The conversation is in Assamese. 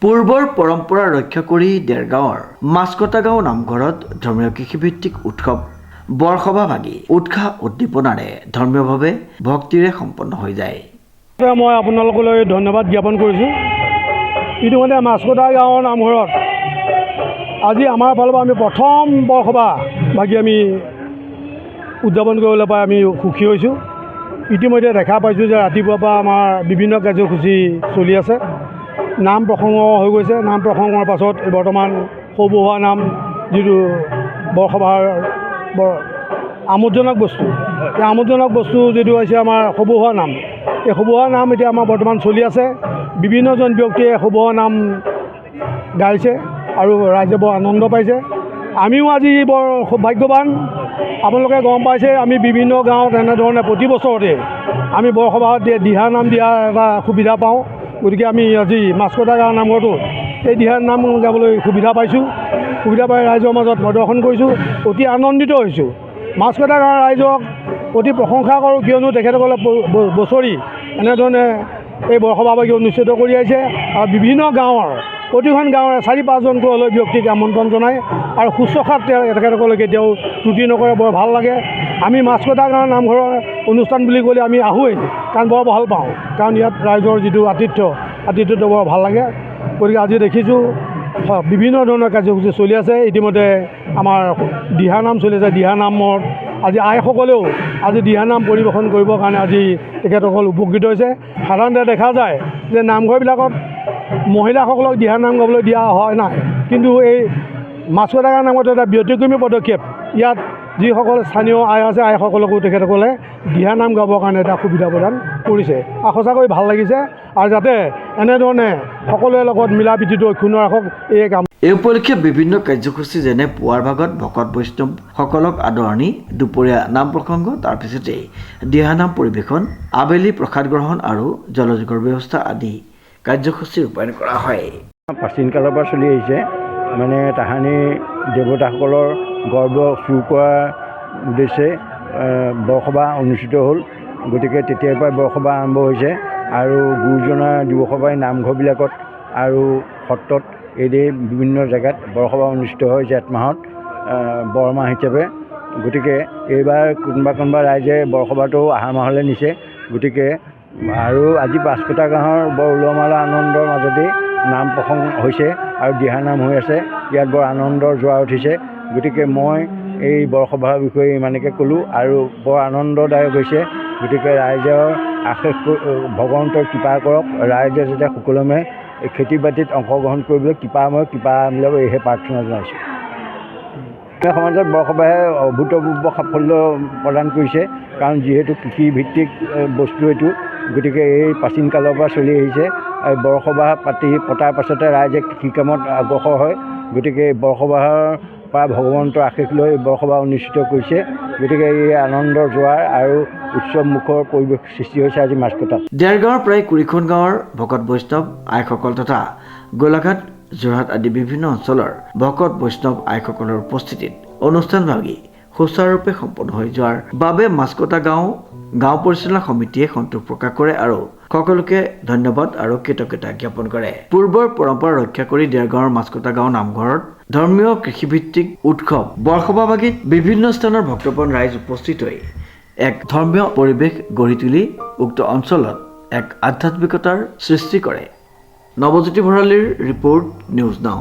পূৰ্বৰ পৰম্পৰা ৰক্ষা কৰি দেৰগাঁৱৰ মাছকটা গাঁও নামঘৰত ধৰ্মীয় কৃষিভিত্তিক উৎসৱ বৰসভা ভাগি উৎসাহ উদ্দীপনাৰে ধৰ্মীয়ভাৱে ভক্তিৰে সম্পন্ন হৈ যায়। মই আপোনালোকলৈ ধন্যবাদ জ্ঞাপন কৰিছোঁ। ইতিমধ্যে মাছকটা গাঁৱৰ নামঘৰত আজি আমাৰ ফালৰ পৰা আমি প্ৰথম বৰসভা ভাগি আমি উদযাপন কৰিবলৈ পাই আমি সুখী হৈছোঁ। ইতিমধ্যে দেখা পাইছোঁ যে ৰাতিপুৱাৰ পৰা আমাৰ বিভিন্ন কাৰ্যসূচী চলি আছে। নাম প্ৰসংগ হৈ গৈছে। নাম প্ৰসংগৰ পাছত বৰ্তমান সৌবহোৱা নাম, যিটো বৰসভাৰ বৰ আমোদজনক বস্তু, এই আমোদজনক বস্তু যিটো হৈছে আমাৰ সৌবহোৱা নাম। এই সৌবহোৱা নাম এতিয়া আমাৰ বৰ্তমান চলি আছে। বিভিন্নজন ব্যক্তিয়ে সৌবহোৱা নাম গাইছে আৰু ৰাইজে বৰ আনন্দ পাইছে। আমিও আজি বৰ সৌভাগ্যৱান। আপোনালোকে গম পাইছে, আমি বিভিন্ন গাঁৱত এনেধৰণে প্ৰতি বছৰতে আমি বৰসভাত দিহা নাম দিয়াৰ এটা সুবিধা পাওঁ। গতিকে আমি আজি মাছকটা গাঁৱৰ নামঘৰতো এই দিহা নাম গাবলৈ সুবিধা পাইছোঁ। সুবিধা পাই ৰাইজৰ মাজত প্ৰদৰ্শন কৰিছোঁ। অতি আনন্দিত হৈছোঁ। মাছকটা গাঁৱৰ ৰাইজক অতি প্ৰশংসা কৰোঁ, কিয়নো তেখেতসকলে বছৰি এনেধৰণে এই বৰসভা ভাগি অনুষ্ঠিত কৰি আহিছে আৰু বিভিন্ন গাঁৱৰ প্ৰতিখন গাঁৱৰে 4-5জনকৈ হ'লেও ব্যক্তিক আমন্ত্ৰণ জনায় আৰু শুশ্ৰূষাত তেখেতসকলে কেতিয়াও ত্ৰুটি নকৰে। বৰ ভাল লাগে। আমি মাছকটা গাঁৱৰ নামঘৰৰ অনুষ্ঠান বুলি ক'লে আমি আহোঁৱেই, কাৰণ বৰ ভাল পাওঁ। কাৰণ ইয়াত ৰাইজৰ যিটো আতিথ্যটো বৰ ভাল লাগে। গতিকে আজি দেখিছোঁ বিভিন্ন ধৰণৰ কাৰ্যসূচী চলি আছে। ইতিমধ্যে আমাৰ দিহানাম চলি আছে। দিহানামত আজি আইসকলেও আজি দিহানাম পৰিৱেশন কৰিবৰ কাৰণে আজি তেখেতসকল উপকৃত হৈছে। সাধাৰণতে দেখা যায় যে নামঘৰবিলাকত মহিলাসকলক দিহানাম গাবলৈ দিয়া হয় নাই, কিন্তু এই মাছকটা গাঁৱৰ নামত এটা ব্যতিক্ৰমী পদক্ষেপ। ইয়াত যিসকল স্থানীয় আই আছে, আইসকলকো তেখেতসকলে দিহানাম গাবৰ কাৰণে এটা সুবিধা প্ৰদান কৰিছে আৰু সঁচাকৈ ভাল লাগিছে। আৰু যাতে এনেধৰণে সকলোৰে লগত মিলা প্ৰীতিটো অক্ষুণ্ণ ৰাখক এই কাম। এই উপলক্ষে বিভিন্ন কাৰ্যসূচী যেনে পুৱাৰ ভাগত ভকত বৈষ্ণৱসকলক আদৰণি, দুপৰীয়া নাম প্ৰসংগ, তাৰপিছতে দিহানাম পৰিৱেশন, আবেলি প্ৰসাদ গ্ৰহণ আৰু জলযোগৰ ব্যৱস্থা আদি কাৰ্যসূচী ৰূপায়ণ কৰা হয়। প্ৰাচীন কালৰ পৰা চলি আহিছে। মানে তাহানি দেৱতাসকলৰ গৰ্ব চুৰ কৰাৰ উদ্দেশ্যে বৰসভা অনুষ্ঠিত হ'ল। গতিকে তেতিয়াৰ পৰাই বৰসভা আৰম্ভ হৈছে আৰু গুৰুজনাৰ দিৱসৰ পৰাই নামঘৰবিলাকত আৰু সত্ৰত এইদৰে বিভিন্ন জেগাত বৰসভা অনুষ্ঠিত হয় জেঠ মাহত বৰমাহ হিচাপে। গতিকে এইবাৰ কোনোবা ৰাইজে বৰসভাটো আহাৰ মাহলৈ নিছে। গতিকে আৰু আজি মাছকটা গাঁৱৰ বৰ উলহ মালহ আনন্দৰ মাজতেই নাম প্ৰসংগ হৈছে আৰু দিহানাম হৈ আছে। ইয়াত বৰ আনন্দৰ জোৱাৰ উঠিছে। গতিকে মই এই বৰসভাৰ বিষয়ে ইমানকে ক'লোঁ আৰু বৰ আনন্দদায়ক হৈছে। গতিকে ৰাইজৰ আশেষ ভগৱন্তৰ কৃপা কৰক, ৰাইজে যাতে সুকলমে খেতি বাতিত অংশগ্ৰহণ কৰিবলৈ কৃপা মিলাব, এইহে প্ৰাৰ্থনা জনাইছোঁ। সমাজত বৰসভাই অভূতপূৰ্ব সাফল্য প্ৰদান কৰিছে, কাৰণ যিহেতু কৃষিভিত্তিক বস্তু এইটো। গতিকে এই প্ৰাচীন কালৰ পৰা চলি আহিছে। বৰসভা পতাৰ পাছতে ৰাইজে কৃষি কামত অগ্ৰসৰ হয়। গতিকে বৰসভাৰ পৰা ভগৱন্তৰ আশীষ লৈ বৰসভা অনুষ্ঠিত কৰিছে। গতিকে এই আনন্দৰ জোৱাৰ আৰু উৎসৱ মুখৰ পৰিৱেশ সৃষ্টি হৈছে আজি মাছকটাত। দেৰগাঁৱৰ প্ৰায় 20খন গাঁৱৰ ভকত বৈষ্ণৱ আইসকল তথা গোলাঘাট, যোৰহাট আদি বিভিন্ন অঞ্চলৰ ভকত বৈষ্ণৱ আইসকলৰ উপস্থিতিত অনুষ্ঠানভাগি সুচাৰুৰূপে সম্পন্ন হৈ যোৱাৰ বাবে মাছকটা গাঁও পৰিচালনা সমিতিয়ে সন্তোষ প্ৰকাশ কৰে আৰু সকলোকে ধন্যবাদ আৰু কৃতজ্ঞতা জ্ঞাপন কৰে। পূৰ্বৰ পৰম্পৰা ৰক্ষা কৰি দেৰগাঁৱৰ মাছকটা গাঁও নামঘৰত ধৰ্মীয় কৃষিভিত্তিক উৎসৱ বৰসভা ভাগিত বিভিন্ন স্থানৰ ভক্তপ্ৰাণ ৰাইজ উপস্থিত হৈ এক ধৰ্মীয় পৰিৱেশ গঢ়ি তুলি উক্ত অঞ্চলত এক আধ্যাত্মিকতাৰ সৃষ্টি কৰে। নৱজ্যোতি ভৰালীৰ ৰিপৰ্ট, নিউজ নাও।